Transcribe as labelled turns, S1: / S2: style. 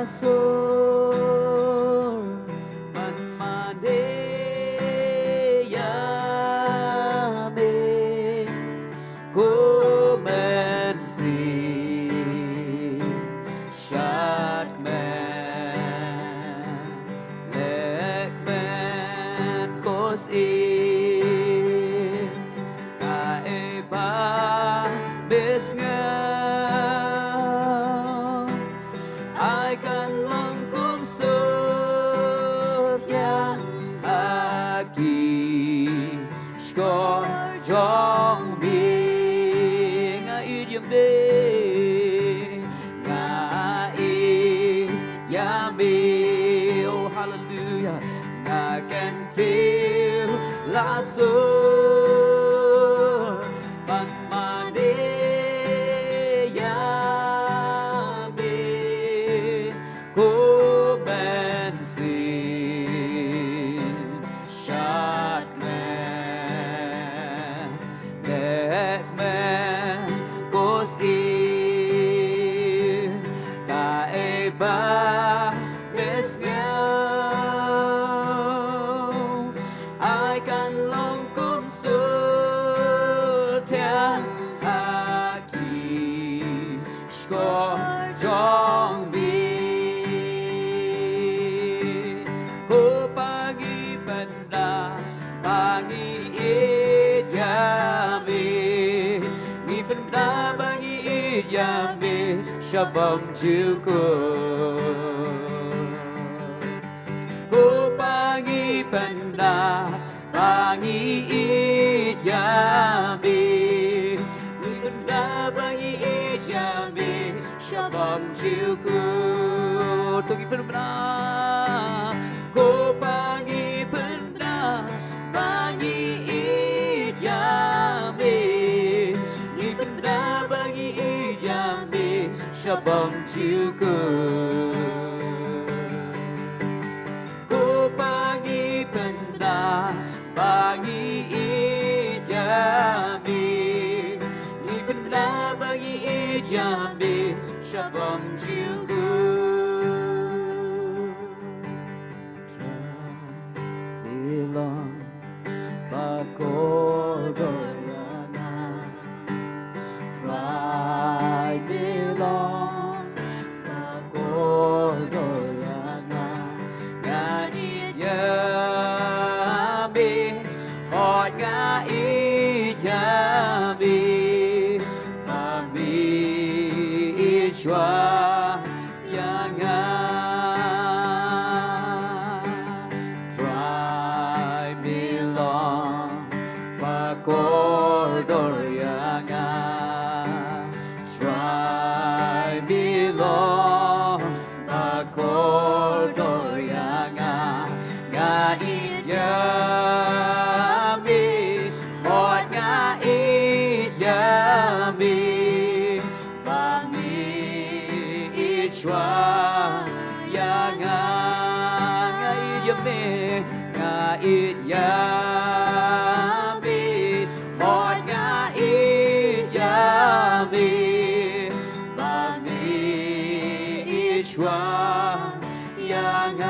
S1: sor man made ya me komen si shat man lek man kos ai kan langkung surya haki skor jong bi ngai diam be ngai ya be oh hallelujah na kan til la sur ban made ai kan long kum sur theo haki skor jong bi ko pagi benda pagi ijami mi benda pagi ijami shabam syukur ko pagi benda pagi ijami mi benda pagi ijami shabam syukur togi benda ko pagi benda pagi ijami mi benda pagi ijami shabam syukur bagi ijami ni benda bagi ijami shabam syukur bilang pakodoyana try bilang pakodoyana ngani ya Ishwa yanga try belong pakordor yanga try belong pakordor yanga nga ijami hot nga ijami Shwa yanga ngai yame ngai yame hot ngai yame bami ishwa yanga